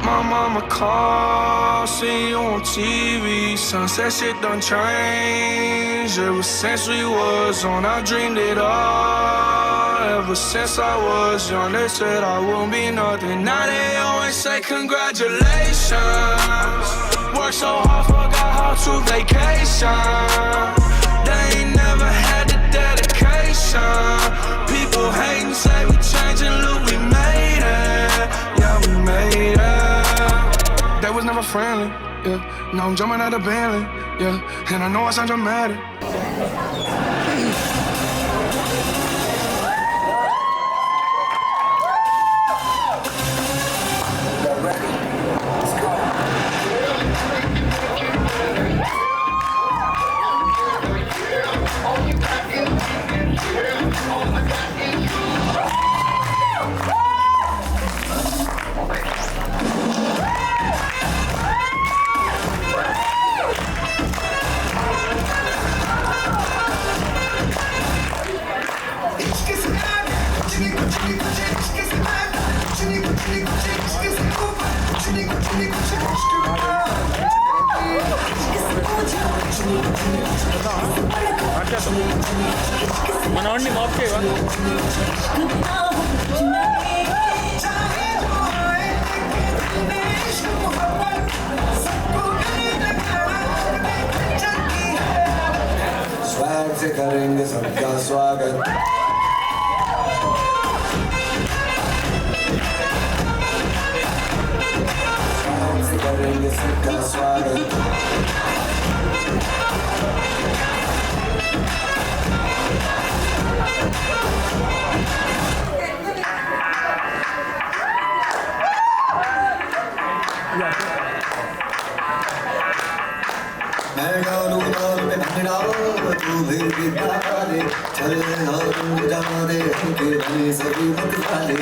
my mama call, see you on TV. Sunset shit done changed. Ever since we was on, I dreamed it all. Ever since I was young, they said I won't be nothing. Now they always say congratulations. Worked so hard, forgot how to vacation. They ain't never had the dedication. People hating, say we changing, look, we made it. Yeah, we made it. They was never friendly, yeah. Now I'm jumping out of Bentley, yeah. And I know I sound dramatic. మనవాడిని మాఫ్ చేయవా swag से करेंगे सबका स्वागत swag से करेंगे सबका स्वागत मैं डालूं डाल में डालो तू भी डाले चल हम जमा दे के बने सभी मत डाले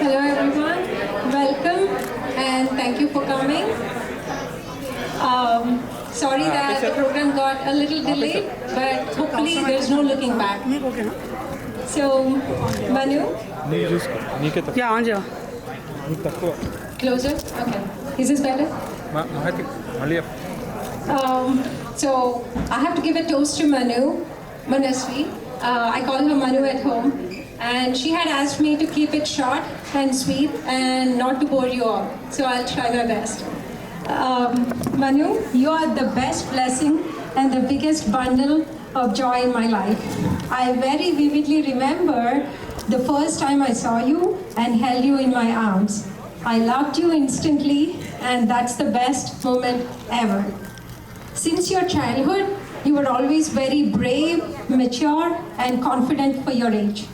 Hello everyone, welcome and thank you for coming. Sorry that the program got a little delayed, but hopefully there's no looking back. So, Manu? Yeah, Anja. Closer? Okay. Is this better? So, I have to give a toast to Manasvi. I call her Manu at home. And she had asked me to keep it short and sweet and not to bore you all. So I'll try my best. Manu, you are the best blessing and the biggest bundle of joy in my life. I very vividly remember the first time I saw you and held you in my arms. I loved you instantly, and that's the best moment ever. Since your childhood, you were always very brave, mature, and confident for your age.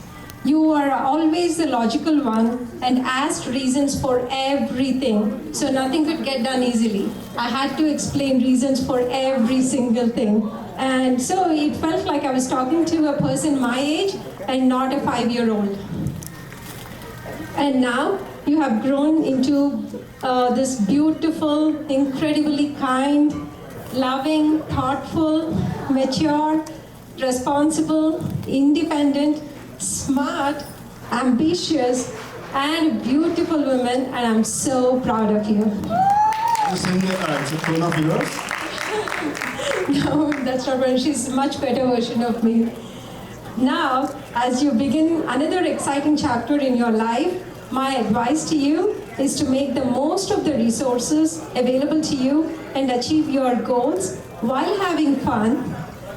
You were always the logical one and asked reasons for everything, so nothing could get done easily. I had to explain reasons for every single thing. And so it felt like I was talking to a person my age and not a 5-year-old. And now you have grown into this beautiful, incredibly kind, loving, thoughtful, mature, responsible, independent, smart, ambitious, and beautiful woman, and I'm so proud of you. It's a tone of yours. No, that's not right. She's a much better version of me. Now, as you begin another exciting chapter in your life, my advice to you is to make the most of the resources available to you and achieve your goals while having fun,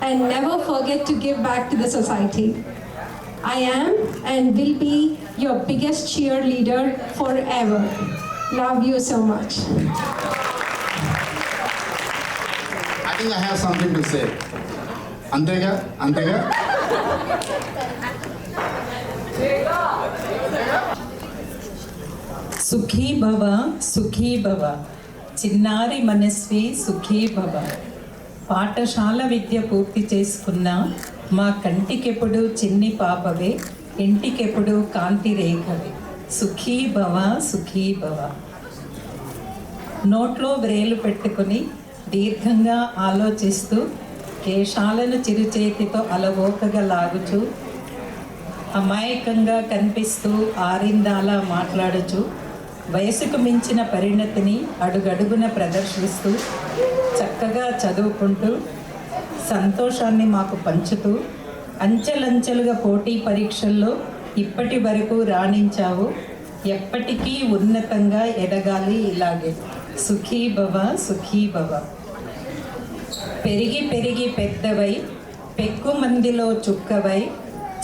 and never forget to give back to the society. I am and will be your biggest cheerleader forever. Love you so much. I think I have something to say. Antega? సుఖీ భవ చిన్నారి మనస్వి సుఖీ భవ. పాఠశాల విద్య పూర్తి చేసుకున్న మా కంటికెప్పుడు చిన్ని పాపవే, ఇంటికెప్పుడు కాంతి రేఖవే. సుఖీ భవ. నోట్లో వ్రేలు పెట్టుకుని దీర్ఘంగా ఆలోచిస్తూ కేశాలను చిరుచేతితో అలవోకగా లాగుచూ అమాయకంగా కనిపిస్తూ ఆరిందాలా మాట్లాడుచు వయసుకు మించిన పరిణతిని అడుగడుగున ప్రదర్శిస్తూ చక్కగా చదువుకుంటూ సంతోషాన్ని మాకు పంచుతూ అంచెలంచెలుగా పోటీ పరీక్షల్లో ఇప్పటి వరకు రాణించావు. ఎప్పటికీ ఉన్నతంగా ఎదగాలి ఇలాగే. సుఖీ భవ. పెరిగి పెద్దవై పెక్కు మందిలో చుక్కవై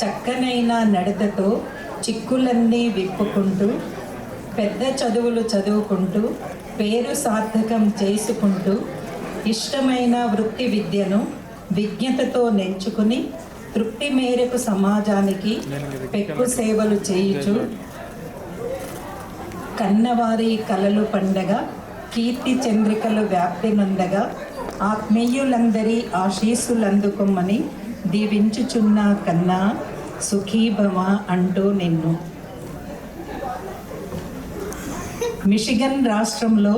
చక్కనైన నడతతో చిక్కులన్నీ విప్పుకుంటూ పెద్ద చదువులు చదువుకుంటూ పేరు సార్థకం చేసుకుంటూ ఇష్టమైన వృత్తి విద్యను విజ్ఞతతో నెంచుకుని తృప్తి మేరకు సమాజానికి పెక్కు సేవలు చేయుచు కన్నవారి కలలు పండగ కీర్తి చంద్రికలు వ్యాప్తి నొందగా ఆత్మీయులందరి ఆశీస్సులందుకొమ్మని దీవించుచున్న కన్నా సుఖీభవ అంటూ నిన్ను. మిషిగన్ రాష్ట్రంలో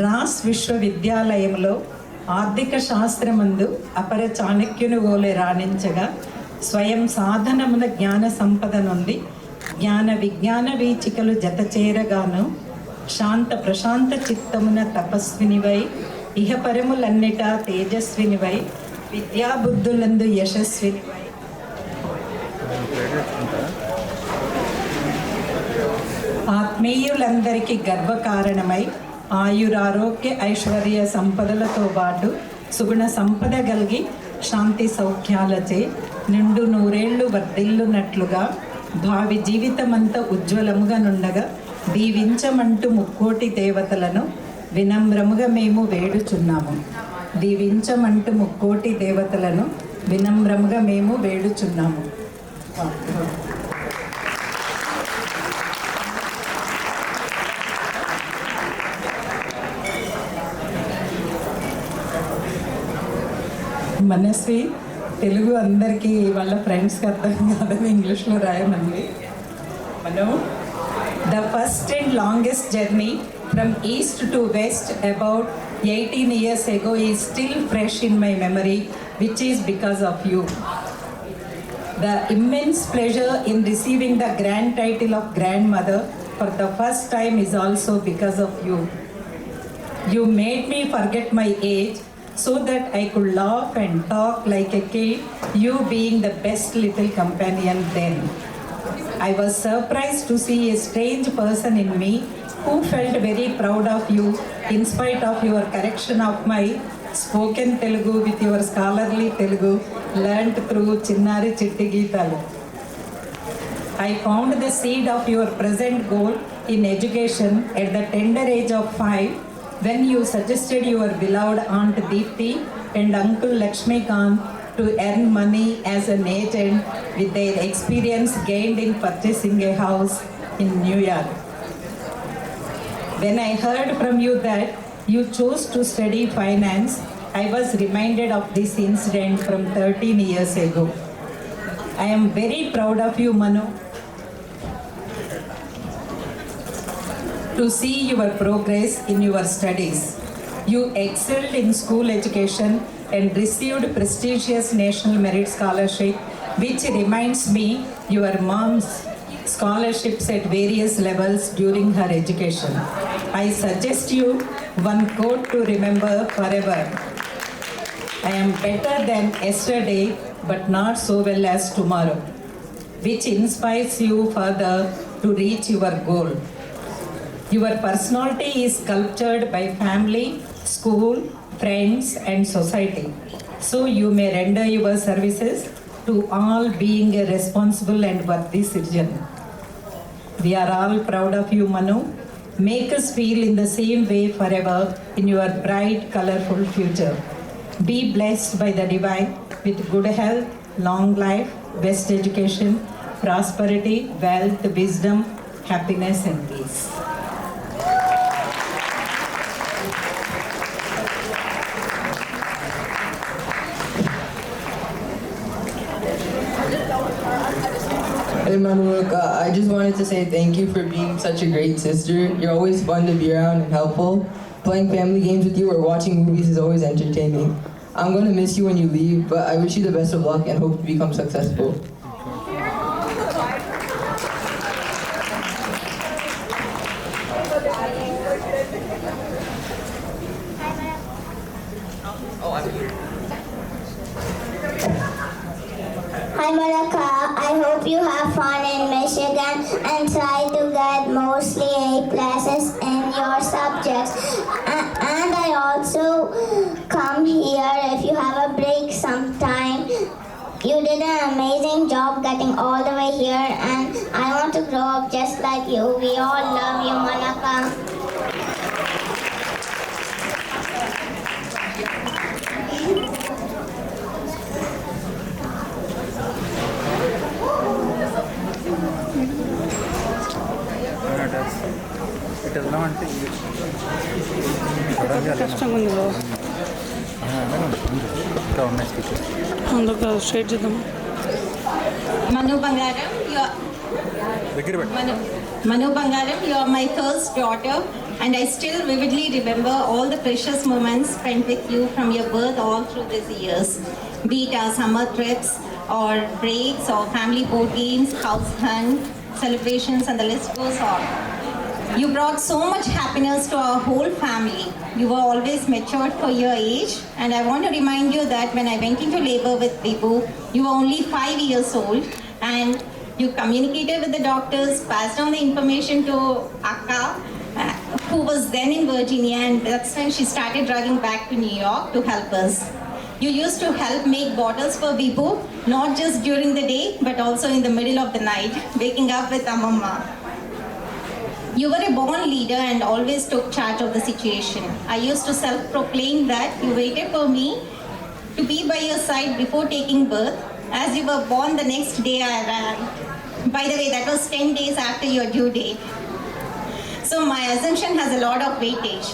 రాస్ విశ్వవిద్యాలయంలో ఆర్థిక శాస్త్రమందు అపర చాణక్యుని వోలె రాణించగా స్వయం సాధనమున జ్ఞాన సంపద నుండి జ్ఞాన విజ్ఞాన వీచికలు జత చేరగాను శాంత ప్రశాంత చిత్తమున తపస్వినివై ఇహపరములన్నిట తేజస్వినివై విద్యాబుద్ధులందు యశస్వినివై ఆత్మీయులందరికీ గర్వకారణమై ఆయురారోగ్య ఐశ్వర్య సంపదలతో పాటు సుగుణ సంపద కలిగి శాంతి సౌఖ్యాలచే నిండు నూరేళ్లు వర్ధిల్లునట్లుగా భావి జీవితమంతా ఉజ్వలముగా నుండగా దీవించమంటూ ముక్కోటి దేవతలను వినమ్రముగా మేము వేడుచున్నాము. దీవించమంటూ ముక్కోటి దేవతలను వినమ్రముగా మేము వేడుచున్నాము. మనస్వి తెలుగు అందరికీ వాళ్ళ ఫ్రెండ్స్కి అర్థం కాదని ఇంగ్లీష్లో రాయమండి. మనం the first and longest journey from east to west about 18 years ago is still fresh in my memory, which is because of you. The immense pleasure in receiving the grand title of grandmother for the first time is also because of you. You made me forget my age so that I could laugh and talk like a kid, you being the best little companion then. I was surprised to see a strange person in me who felt very proud of you in spite of your correction of my spoken Telugu with your scholarly Telugu learnt through Chinnari Chitti Geetalu. I found the seed of your present goal in education at the tender age of 5 when you suggested your beloved Aunt Deepthi and Uncle Lakshmikant to earn money as an agent with their experience gained in purchasing a house in New York. When I heard from you that you chose to study finance, I was reminded of this incident from 13 years ago. I am very proud of you, Manu, to see your progress in your studies. You excelled in school education and received prestigious National Merit Scholarship, which reminds me your mom's scholarships at various levels during her education. I suggest you one quote to remember forever. I am better than yesterday, but not so well as tomorrow, which inspires you further to reach your goal. Your personality is sculptured by family, school, friends, and society. So you may render your services to all being a responsible and worthy citizen. We are all proud of you, Manu. Make us feel in the same way forever in your bright, colorful future. Be blessed by the divine with good health, long life, best education, prosperity, wealth, wisdom, happiness, and peace. Hey Manuka, I just wanted to say thank you for being such a great sister. You're always fun to be around and helpful. Playing family games with you or watching movies is always entertaining. I'm going to miss you when you leave, but I wish you the best of luck and hope to become successful. Hi Monica, I hope you have fun in Michigan and try to get mostly A classes in your subjects. And I also come here if you have a break sometime. You did an amazing job getting all the way here and I want to grow up just like you. We all love you, Monica. కష్టంగా ఉంది bro అందుకు straight చేద్దాం Manu Bangaram, Manu Bangaram, you are my first daughter, and I still vividly remember all the precious moments spent with you from your birth all through these years. Be it our summer trips, or breaks, or family board games, house hunt, celebrations, and the list goes on. You brought so much happiness to our whole family. You were always matured for your age, and I want to remind you that when I went into labor with Bibu, you were only 5 years old, and you communicated with the doctors, passed on the information to Akka, who was then in Virginia, and that's when she started driving back to New York to help us. You used to help make bottles for Bibu, not just during the day, but also in the middle of the night, waking up with Amamma. You were a born leader and always took charge of the situation. I used to self-proclaim that you waited for me to be by your side before taking birth. As you were born, the next day I arrived. By the way, that was 10 days after your due date. So my assumption has a lot of weightage.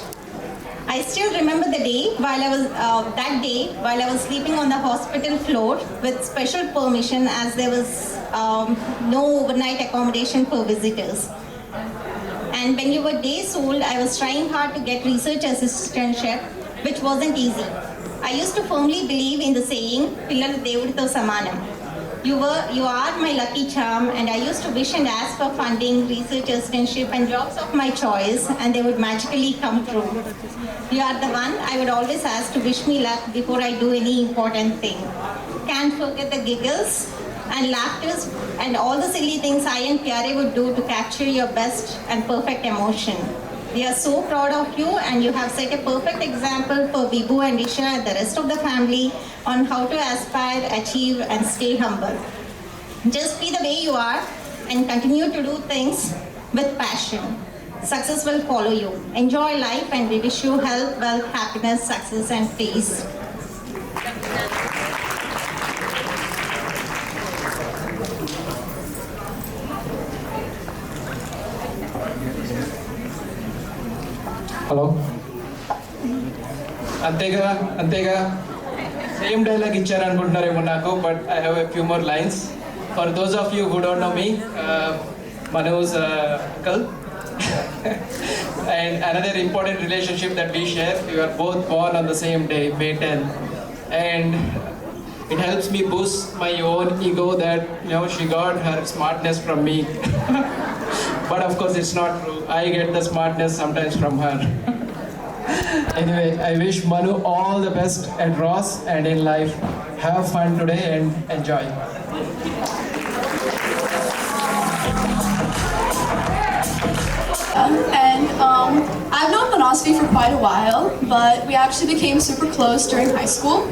I still remember the day while I was sleeping on the hospital floor with special permission as there was no overnight accommodation for visitors. And when you were days old, I was trying hard to get research assistantship, which wasn't easy. I used to firmly believe in the saying, "Pillalu Devudito Samanam." You are my lucky charm, and I used to wish and ask for funding, research assistantship, and jobs of my choice, and they would magically come true. You are the one I would always ask to wish me luck before I do any important thing. Can't forget the giggles and laughter and all the silly things I and Pyare would do to capture your best and perfect emotion. We are so proud of you, and you have set a perfect example for Bibu and Isha and the rest of the family on how to aspire, achieve, and stay humble. Just be the way you are and continue to do things with passion. Success will follow you. Enjoy life, and we wish you health, wealth, happiness, success, and peace. Hello అంతేగా same dialogue ఇచ్చారనుకుంటున్నారేమో నాకు, but I have a few more lines for those of you who don't know me. Manu's uncle. And another important relationship that we share, we were both born on the same day, May 10th, and it helps me boost my own ego that she got her smartness from me. But of course it's not true. I get the smartness sometimes from her. Anyway, I wish Manu all the best at Ross and in life. Have fun today and enjoy. I've known Manasvi for quite a while, but we actually became super close during high school.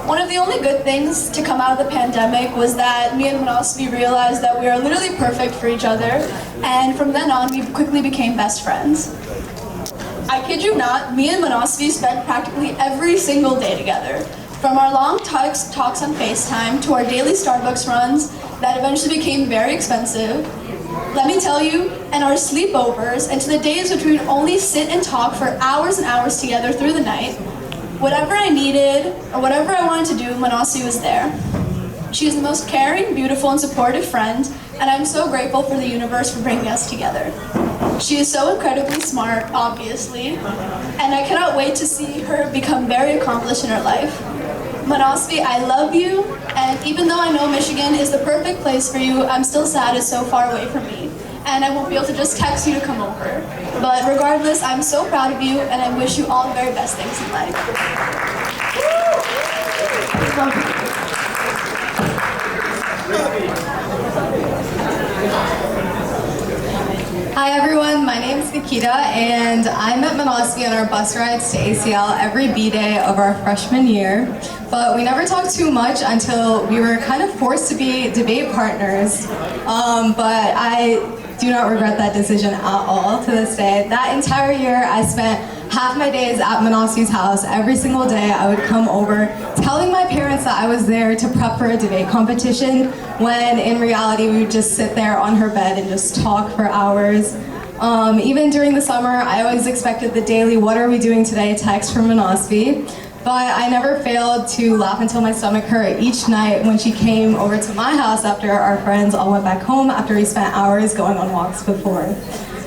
One of the only good things to come out of the pandemic was that me and Manasvi realized that we are literally perfect for each other, and from then on, we quickly became best friends. I kid you not, me and Manasvi spent practically every single day together. From our long talks on FaceTime to our daily Starbucks runs that eventually became very expensive, let me tell you, and our sleepovers, and to the days which we would only sit and talk for hours and hours together through the night, whatever I needed or whatever I wanted to do, Manasvi was there. She is the most caring, beautiful, and supportive friend, and I'm so grateful for the universe for bringing us together. She is so incredibly smart, obviously, and I cannot wait to see her become very accomplished in her life. Manasvi, I love you, and even though I know Michigan is the perfect place for you, I'm still sad it's so far away from me, and I won't be able to just text you to come over. But regardless, I'm so proud of you, and I wish you all the very best things in life. Hi everyone, my name is Nikita and I met Manasvi on our bus rides to ACL every B-day of our freshman year, but we never talked too much until we were kind of forced to be debate partners, but I do not regret that decision at all to this day. That entire year I spent half my days at Manasvi's house. Every single day I would come over telling my parents that I was there to prep for a debate competition, when in reality we would just sit there on her bed and just talk for hours. Even during the summer, I always expected the daily "what are we doing today" text from Manasvi, but I never failed to laugh until my stomach hurt each night when she came over to my house after our friends all went back home after we spent hours going on walks before.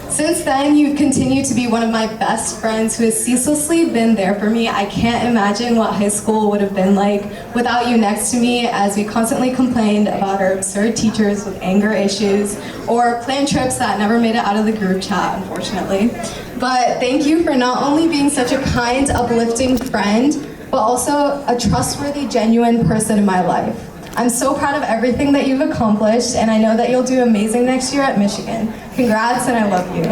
Since then, you've continued to be one of my best friends who has ceaselessly been there for me. I can't imagine what high school would have been like without you next to me, as we constantly complained about our absurd teachers with anger issues or planned trips that never made it out of the group chat, unfortunately. But thank you for not only being such a kind, uplifting friend, but also a trustworthy, genuine person in my life. I'm so proud of everything that you've accomplished, and I know that you'll do amazing next year at Michigan. Congrats, and I love you.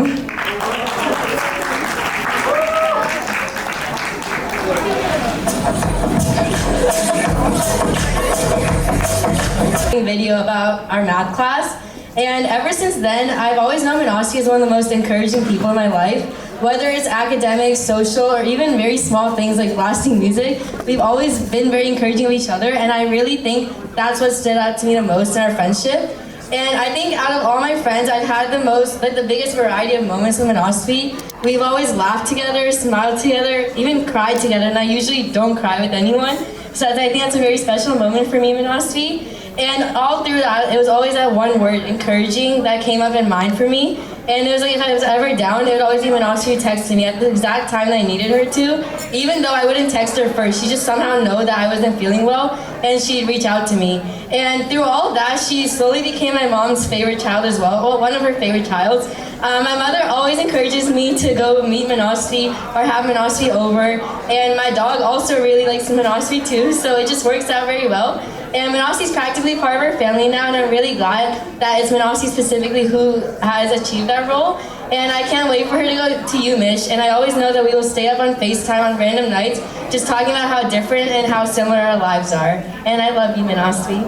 Video about our math class, and ever since then, I've always known Manasvi as one of the most encouraging people in my life. Whether it's academic, social, or even very small things like blasting music, we've always been very encouraging of each other, and I really think that's what stood out to me the most in our friendship. And I think out of all my friends, I've had the biggest variety of moments with Manasvi. We've always laughed together, smiled together, even cried together, and I usually don't cry with anyone. So I think that's a very special moment for me and Manasvi. And all through that, it was always that one word, encouraging, that came up in mind for me. And it was like if I was ever down, it would always be Manasvi texting me at the exact time that I needed her to. Even though I wouldn't text her first, she just somehow know that I wasn't feeling well, and she'd reach out to me. And through all of that, she slowly became my mom's favorite child as well, well, one of her favorite childs. My mother always encourages me to go meet Manasvi or have Manasvi over, and my dog also really likes Manasvi too, so it just works out very well. And Manasvi's practically part of our family now, and I'm really glad that it's Manasvi specifically who has achieved that role. And I can't wait for her to go to you, Mish. And I always know that we will stay up on FaceTime on random nights, just talking about how different and how similar our lives are. And I love you, Manasvi.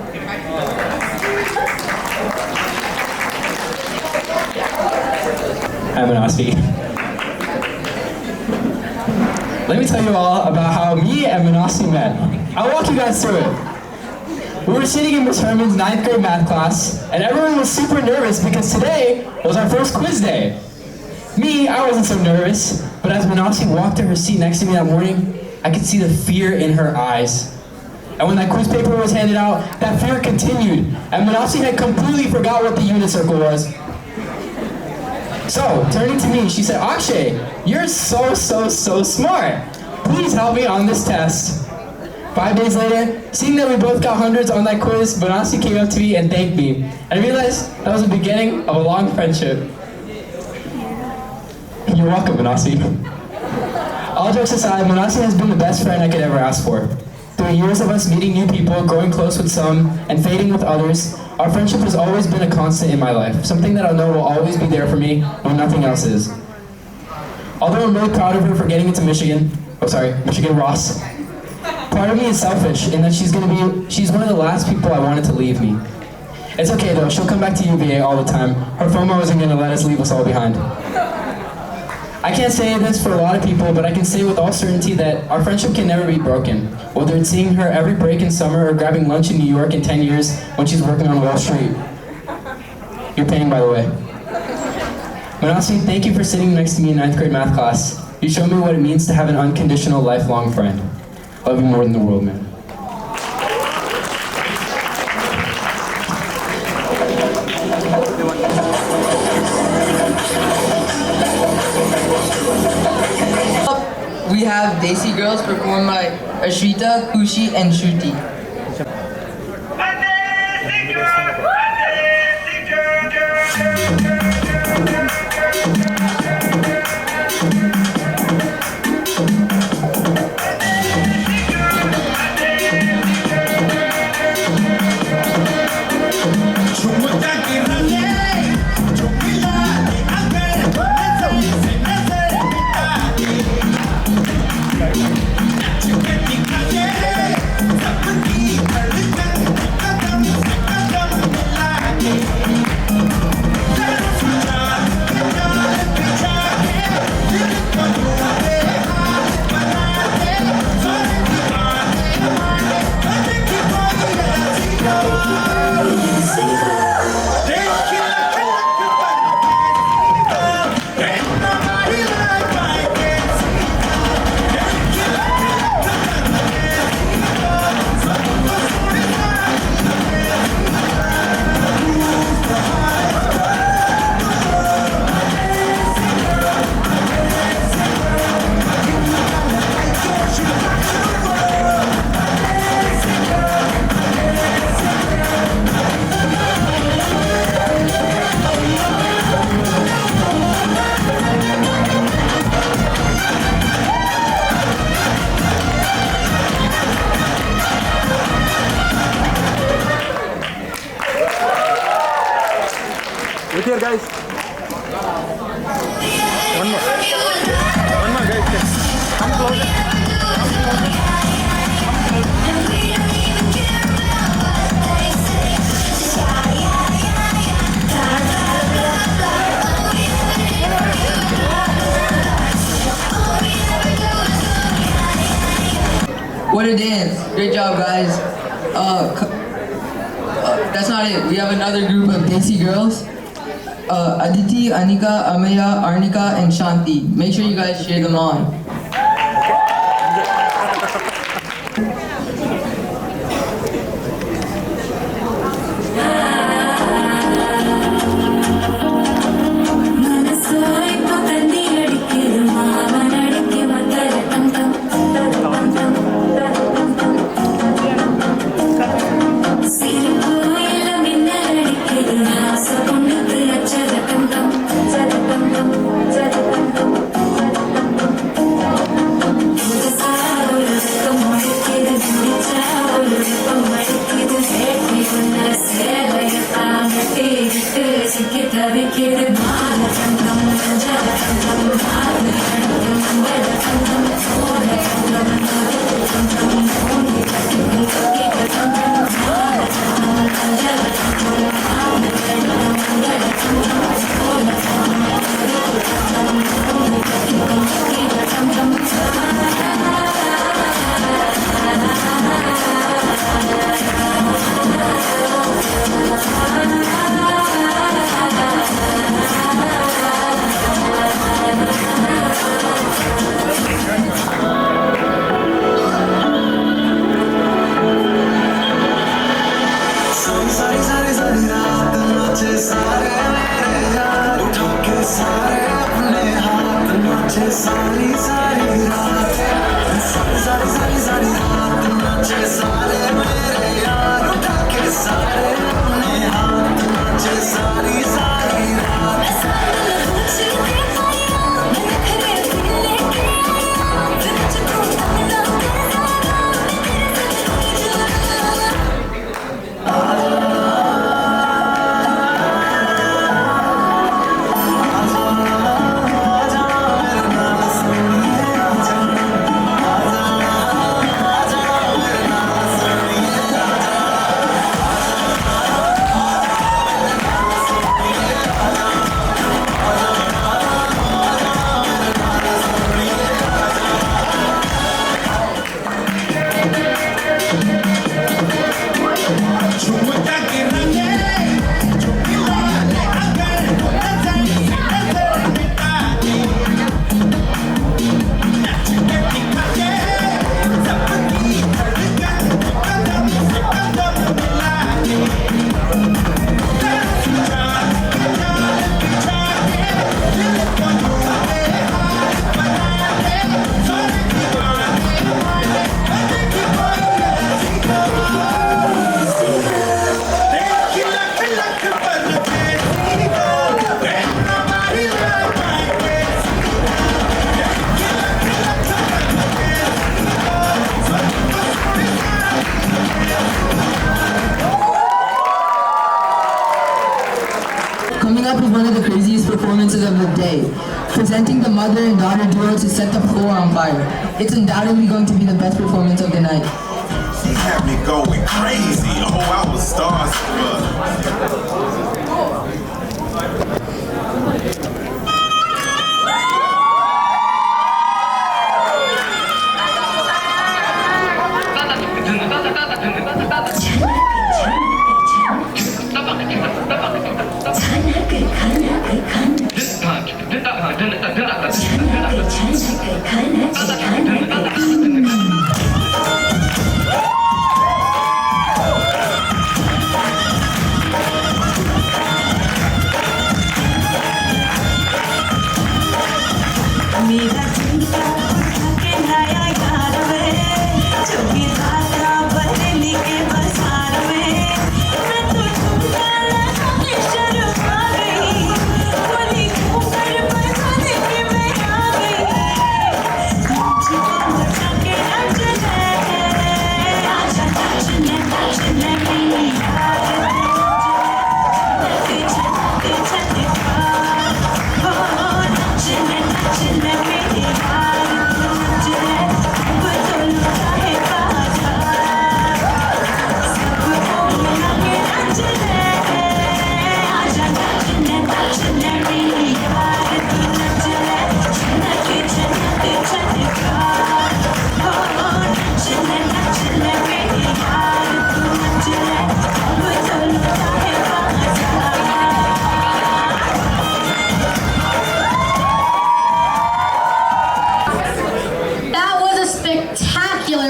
Hi, Manasvi. Let me tell you all about how me and Manasvi met. I'll walk you guys through it. We were sitting in Miss Herman's 9th grade math class, and everyone was super nervous because today was our first quiz day. Me, I wasn't so nervous, but as Manasvi walked to her seat next to me that morning, I could see the fear in her eyes. And when that quiz paper was handed out, that fear continued, and Manasvi had completely forgot what the unit circle was. So, turning to me, she said, "Akshay, you're so smart. Please help me on this test." 5 days later, seeing that we both got hundreds on that quiz, Manasvi came up to me and thanked me. I realized that was the beginning of a long friendship. You're welcome, Manasvi. All jokes aside, Manasvi has been the best friend I could ever ask for. Through years of us meeting new people, growing close with some, and fading with others, our friendship has always been a constant in my life, something that I know will always be there for me when nothing else is. Although I'm really proud of her for getting into Michigan Ross, part of me is selfish in that she's one of the last people I wanted to leave me. It's okay though, she'll come back to UVA all the time. Her FOMO isn't gonna let us leave us all behind. I can't say this for a lot of people, but I can say with all certainty that our friendship can never be broken. Whether it's seeing her every break in summer or grabbing lunch in New York in 10 years when she's working on Wall Street. You're paying, by the way. Manasvi, thank you for sitting next to me in 9th grade math class. You showed me what it means to have an unconditional, lifelong friend. Love you more than the world, man. We have Desi Girls performed by Ashrita, Kushi, and Shruti. With here, guys. One more, guys. Come closer. What a dance. Great job, guys. That's not it. We have another group of Desi girls. Aditi, Anika, Ameya, Arnika, and Shanti. Make sure you guys cheer them on. presenting the mother and daughter duo to set the floor on fire. It's undoubtedly going to be the best performance of the night. She had me going crazy. Oh, I was starstruck.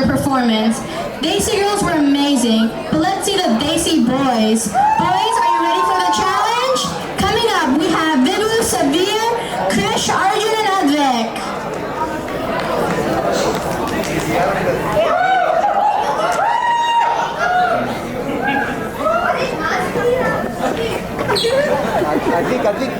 Performance. Desi girls were amazing, but let's see the Desi boys. Boys, are you ready for the challenge? Coming up, we have Vidu, Sabir, Krish, Arjun, and Advik. I think.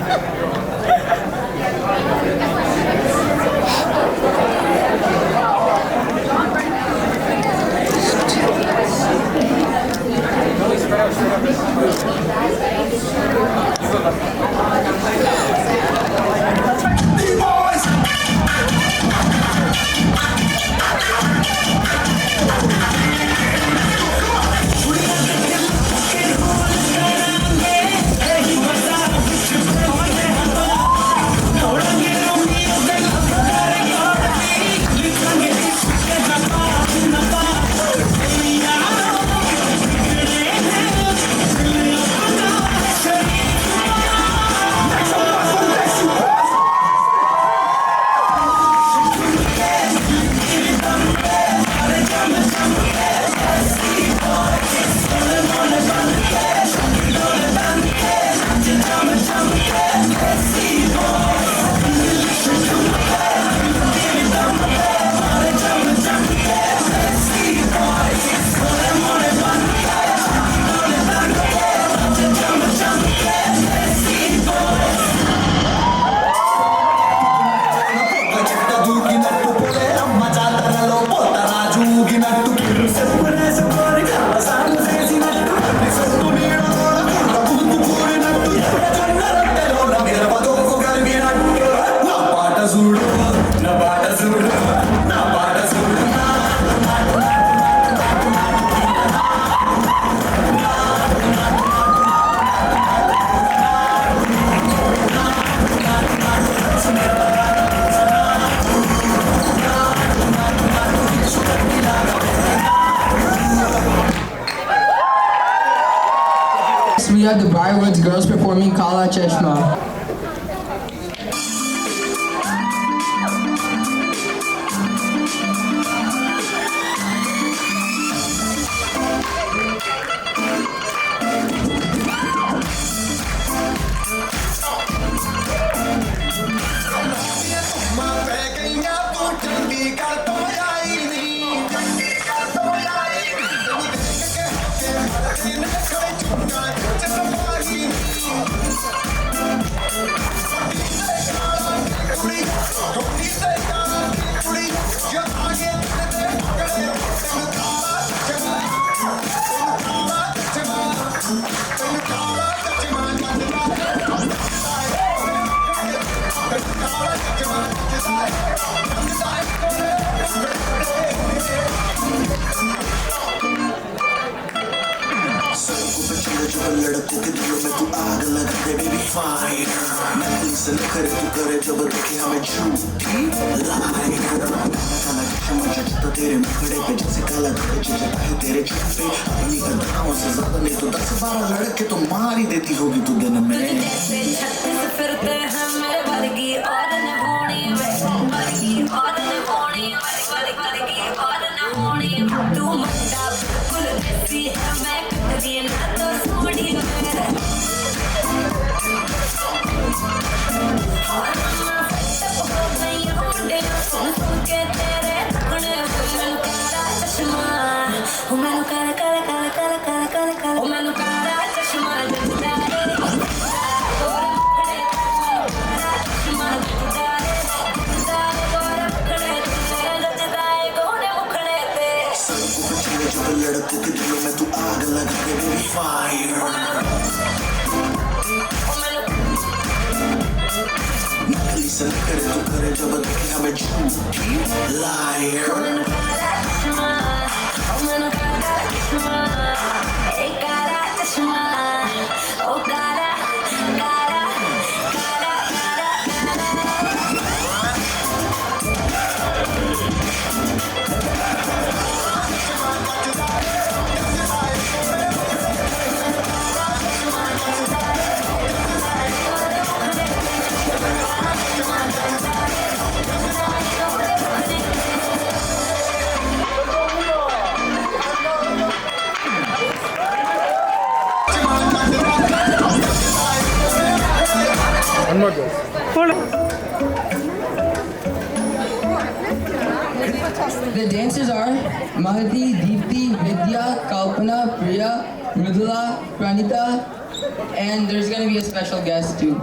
We have the Briarwoods girls performing Kala Cheshma. fire. नकली से न करे तू करे जब देखे हमें झूठी lie. काला चश्मा जचता तेरे मुखड़े पे जैसे काला धुआं जचता है तेरे छत पे. अपनी अदाओं से ज्यादा नहीं तो 10-12 लड़के तो मार ही देती होगी तू दिन में. जैसे छत से फिरते हैं मेरे वर्गी और न होनी वर्गी और न होनी वर्गी और न होनी. तू मुंडा बिल्कुल देसी है मैं कटरी ना तो सोनी मेरे. और मैं फटक हो गई हूँ डेढ़ सुन के तेरे रखने मैनू काला चश्मा मैनू काला काला काला काला काला काला काला मैनू काला चश्मा जचदा रे गोरे मुखड़े काला चश्मा जचदा रे गोरे मुखड़े जचदा रे गोरे मुखड़े पे. सबको बचने जब लड़के के दिलों में तू आग लगा के बेबी फायर. नकली से करे तू करे जब देखे हमें झूठी liar. मैनू काला चश्मा मैनू काला चश्मा एक काला चश्मा ओ काला काला काला काला One more girl. Hold on. The dancers are Mahati, Deepti, Vidya, Kalpana, Priya, Mridula, Pranita, and there's going to be a special guest too.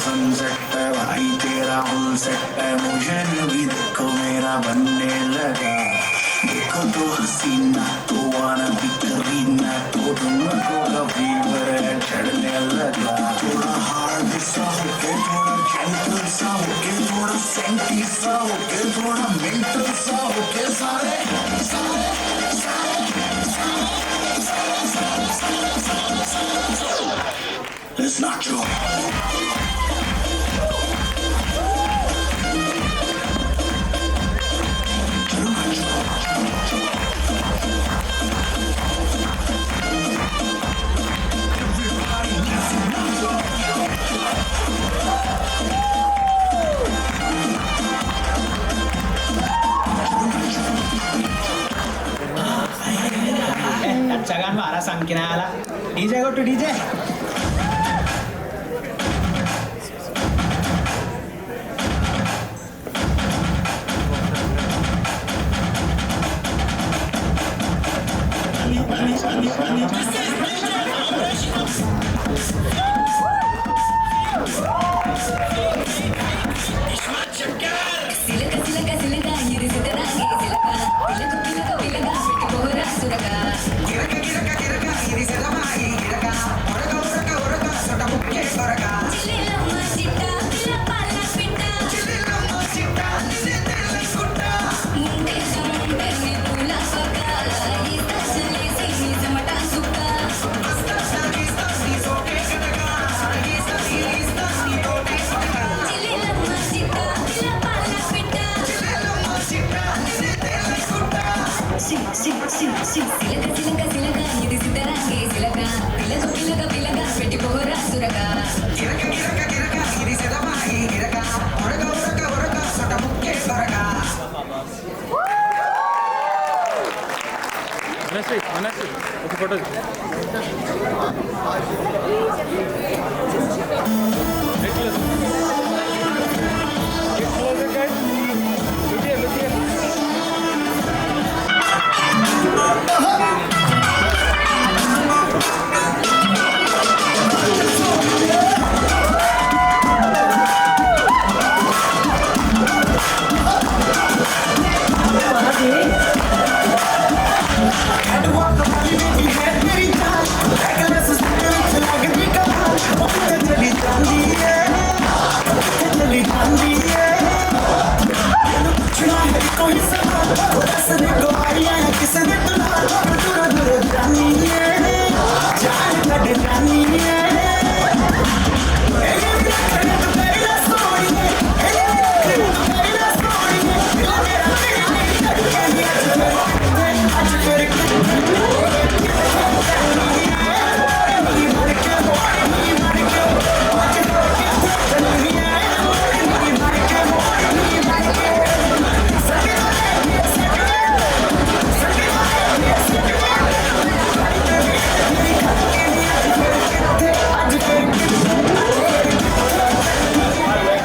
Sunset है भाई तेरा फुल सेट है मुझे भी देखो मेरा बनने लगा देखो तो हसीना तो वाना भी करीना तो तुमको का फीवर चढ़ने लगा सेंटी सा होके थोड़ा मेंटल सा होके सारे Let's not joy. Jangan marah sang kinala. DJ go to DJ. Manasvi, okay, photos. Get closer, guys. Look here, look here.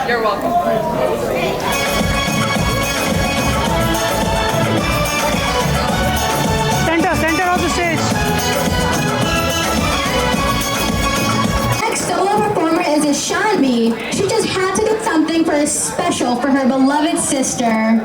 You're welcome. Center of the stage. Next solo performer is Shanvi. She just had to do something special for her beloved sister.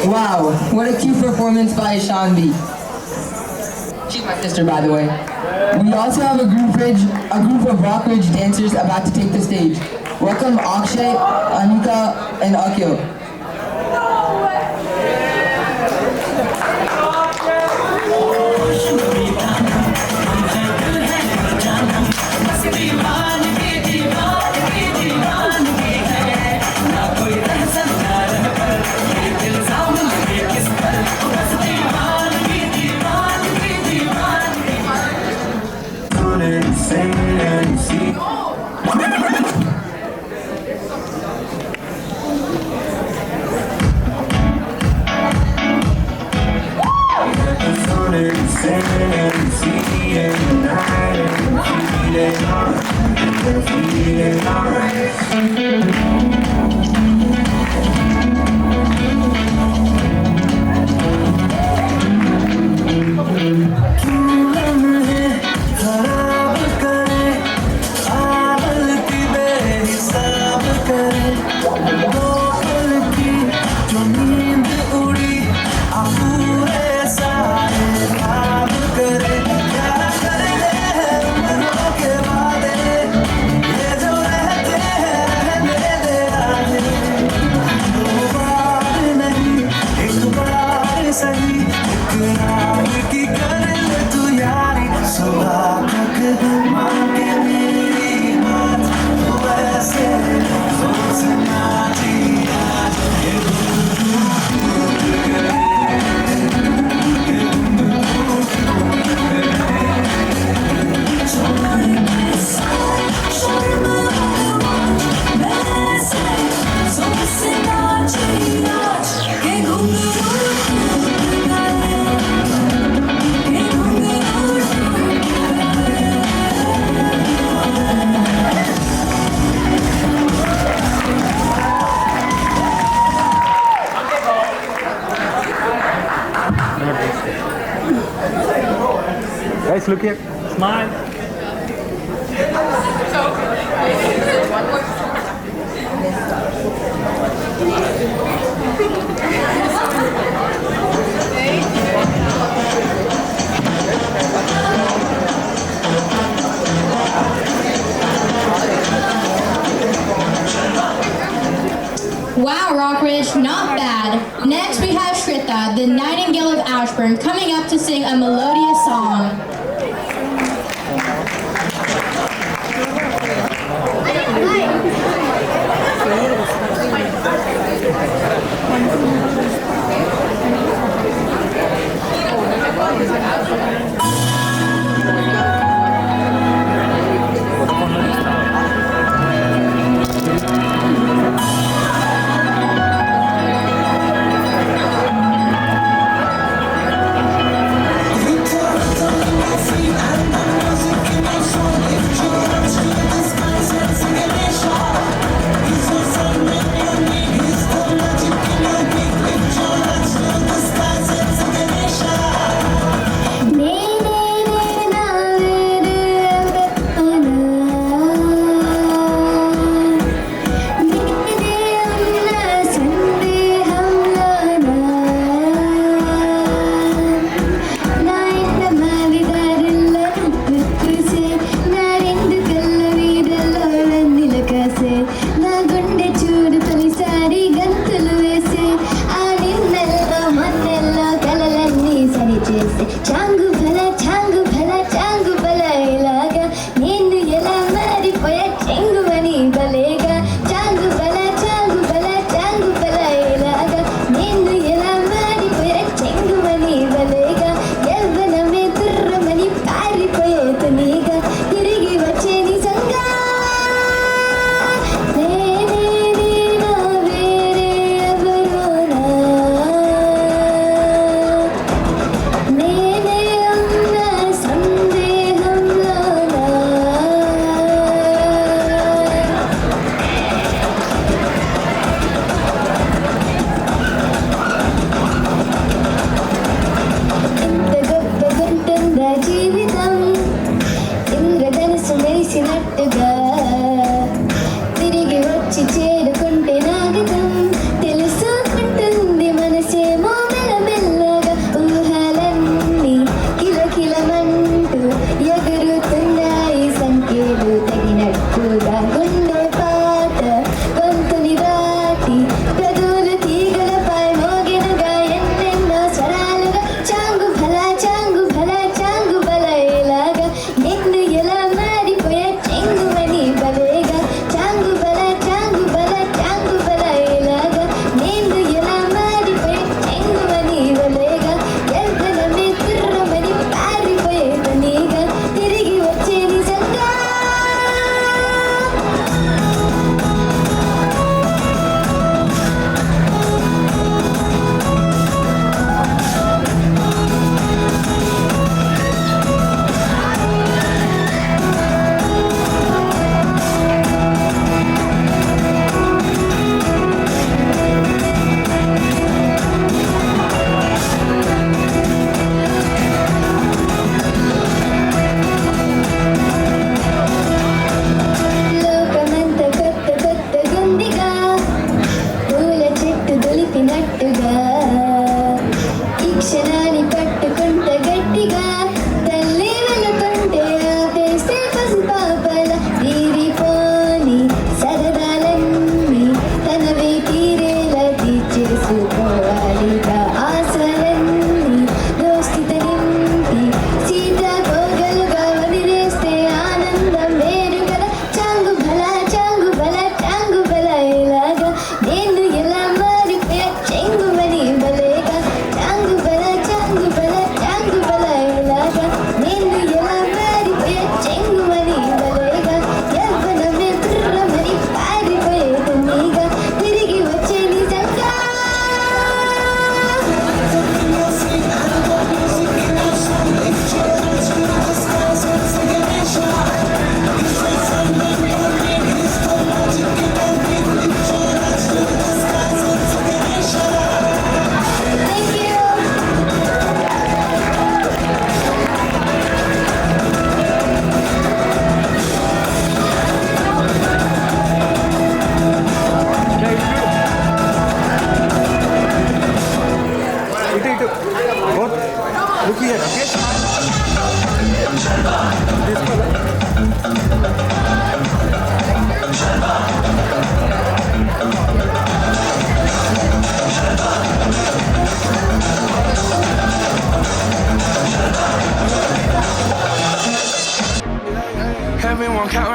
Wow, what a cute performance by Shanvi. She's my sister, by the way. We also have a group of Rock Ridge dancers about to take the stage. Welcome Akshay, Anika, and Akil. Guys, look here. Smile. Wow, Rockridge, not bad. Next we have Shrita, the Nightingale of Ashburn, coming up to sing a melodious song.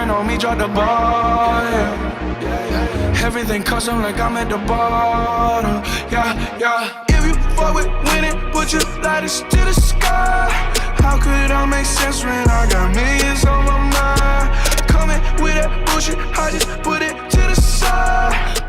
friend on me, drop the ball, yeah. Everything custom like I'm at the bottom, yeah. If you fuck with winning, put your lighters to the sky. How could I make sense when I got millions on my mind? Coming with that bullshit, I just put it to the side.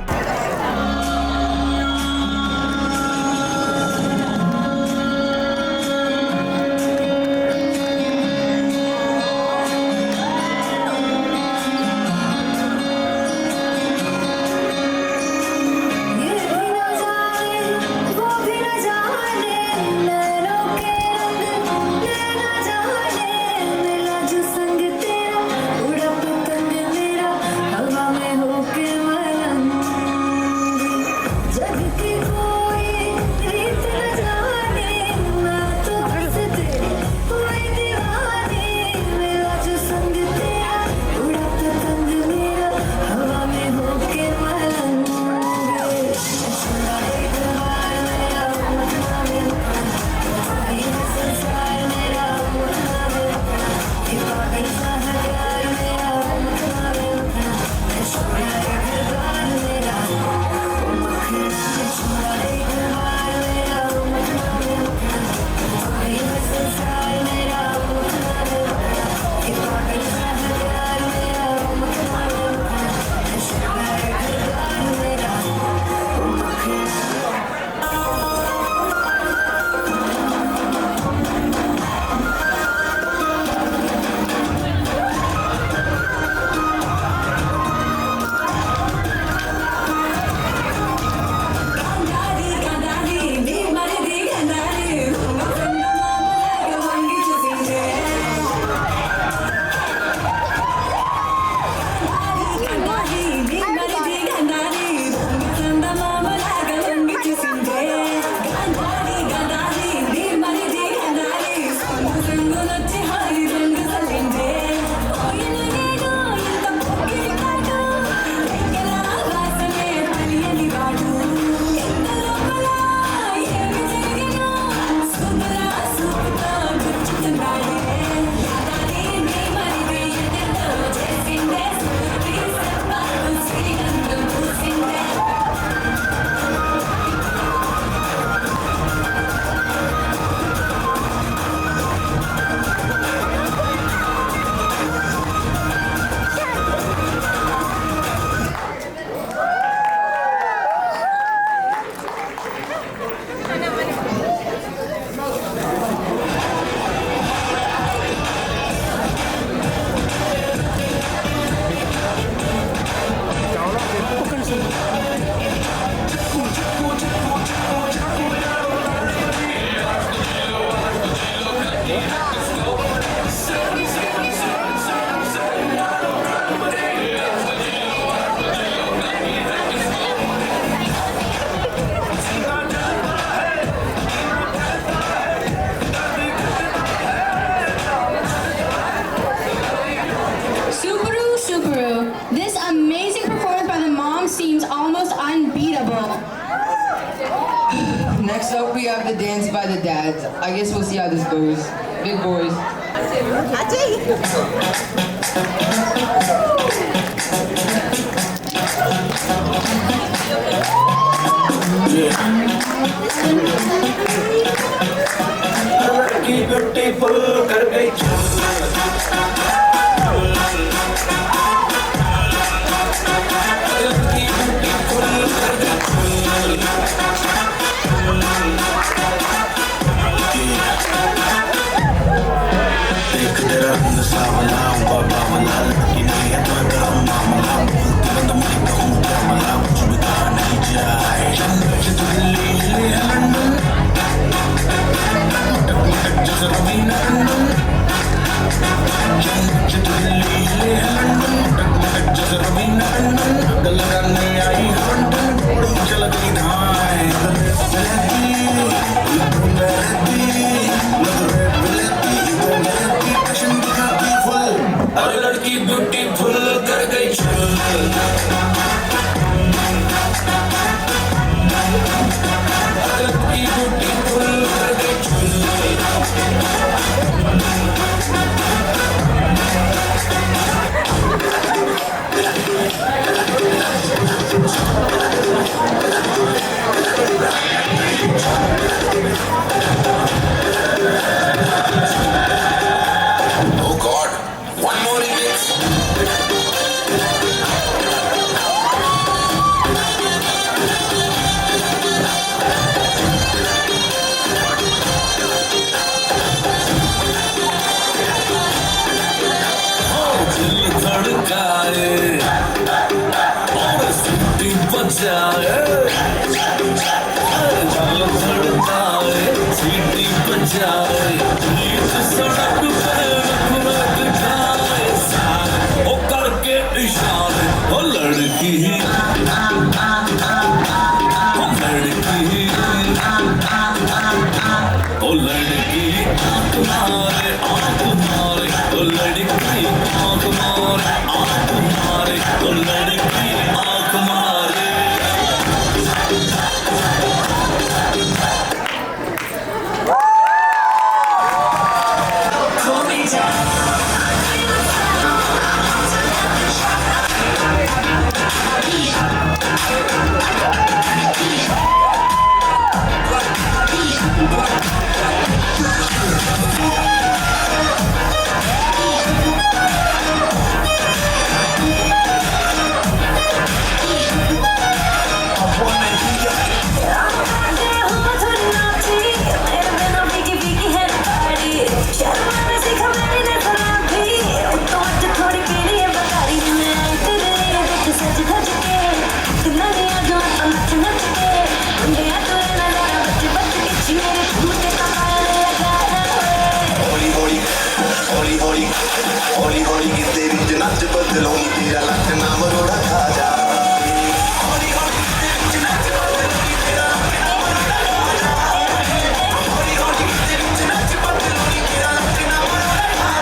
Next up, we have the dance by the dads. I guess we'll see how this goes. Big boys. जाए धड़काए सीटी बजाए गीत सड़क पे रख जाए सारे ओ करके इशारे ओ लड़की ओ लड़की आँख मारे ओ लड़की आँख मारे ओ लड़की आँख मारे हौली हौली कि तेरी जनाच बदलो नी तेरा लट नाम रोड़ा खा जा हौली हौली तेरी जनाच बदलो नी तेरा लट नाम रोड़ा खा जा हौली हौली तेरी जनाच बदलो नी तेरा लट नाम रोड़ा खा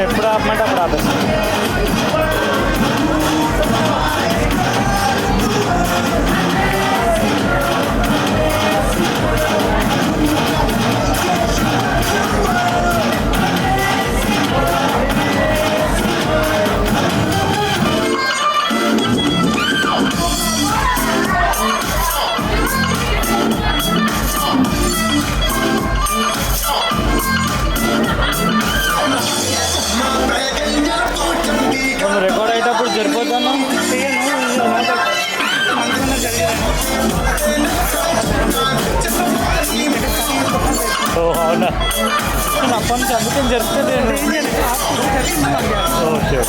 ఎప్పుడు ఆపమంటే అప్పుడు ఆపేస్తాను. రికార్డ్ అయ్యేటప్పుడు జరిపోతాను. అవునా, నేను అప్పటి నుంచి అందుకని జరుగుతుంది. ఓకే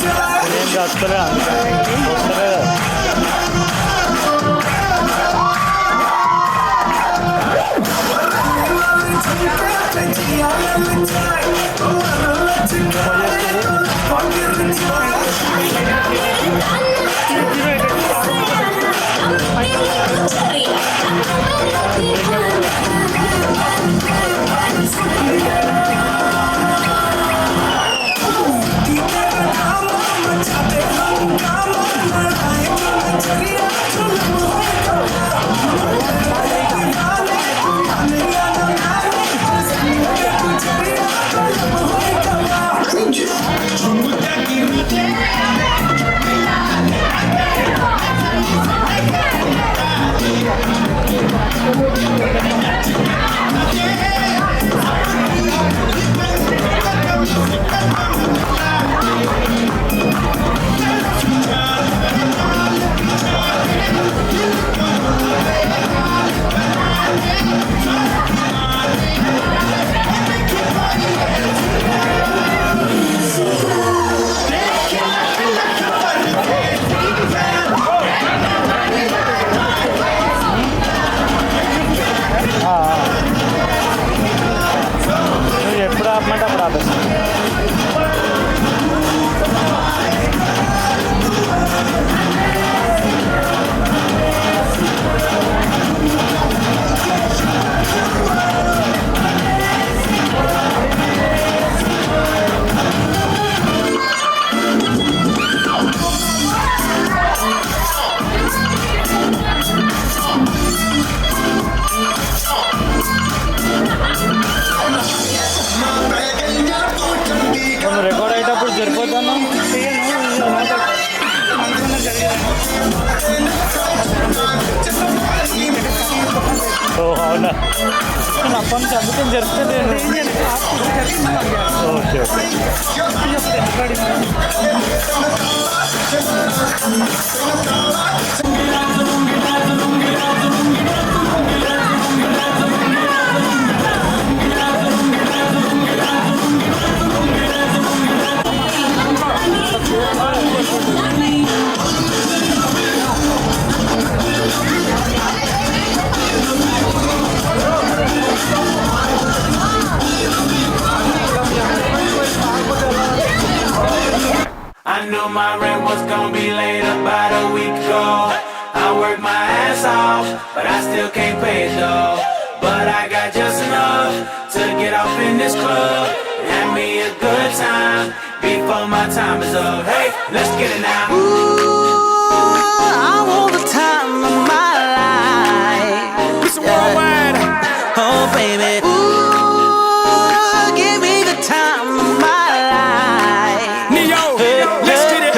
ఏం వస్తలే వస్తలే నువ్వు ఎప్పుడు ఆపమంటే అప్పుడు ఆపేస్తాను. నువ్వు రికార్డ్ అయ్యేటప్పుడు సరిపోతాను. ఓ అవునా, నేను అప్పటి నుంచి అందుకని జరుపుతలేను. Okay okay. I knew my rent was gonna be late about a week ago. I worked my ass off, but I still can't pay it though. But I got just enough to get off in this club and have me a good time before my time is up. Hey, let's get it now. Ooh, I want the time of my life. Mr. Worldwide. Oh, baby. Ooh, give me the time of my life. Neo, let's get it.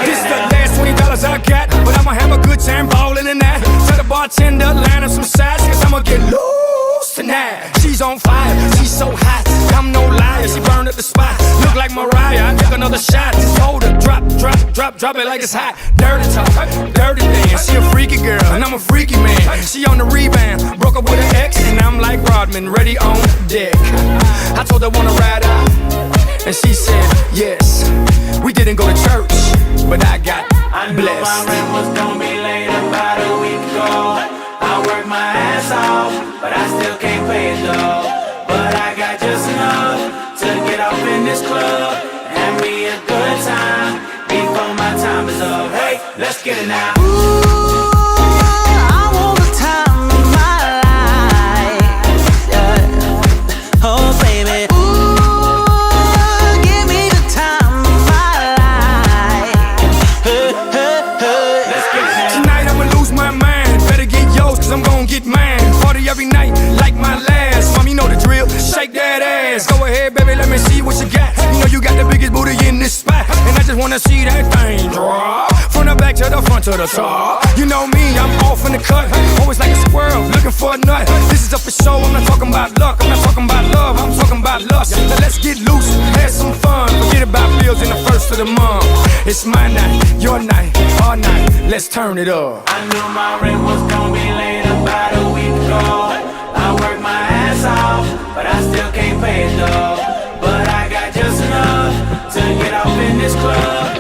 This is the last $20 I got, but I'ma have a good time ballin' in that. Tell the bartender, line up some sides, cause I'ma get loose tonight. She's on fire, she's so hot, I'm no liar, she burned up the spot. Look like Mariah, I took another shot. Just hold her, drop, drop, drop, drop it like it's hot. Dirty talk, dirty dance, she a freaky girl, and I'm a freaky man. She on the rebound, broke up with her ex, and I'm like Rodman, ready on deck. I told her wanna ride out, and she said yes. We didn't go to church, but I got blessed. I knew my rent was gonna be late about a week ago. I worked my ass off, but I still can't pay it though. But I got just enough to get off in this club and have me a good time before my time is up. Hey, let's get it now. Ooh, I want the time of my life. Yeah. Oh, baby. I'm gon' get mine, party every night like my last. Mom, you know the drill, shake that ass. Go ahead, baby, let me see what you got. You know you got the biggest booty in this spot, and I just wanna see that thing drop from the back to the front to the top. You know me, I'm off in the cut, always like a squirrel looking for a nut. This is up for show, I'm not talking about luck, I'm not talking about love, I'm talking about lust. Now let's get loose, have some fun, forget about bills in the first of the month. It's my night, your night, our night, let's turn it up. I knew my rent was gonna be late about a week ago. I worked my ass off, but I still can't pay it though. But I got just enough to get off in this club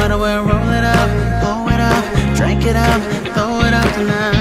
Might as well roll it up, pull it up, drink it up, throw it up tonight.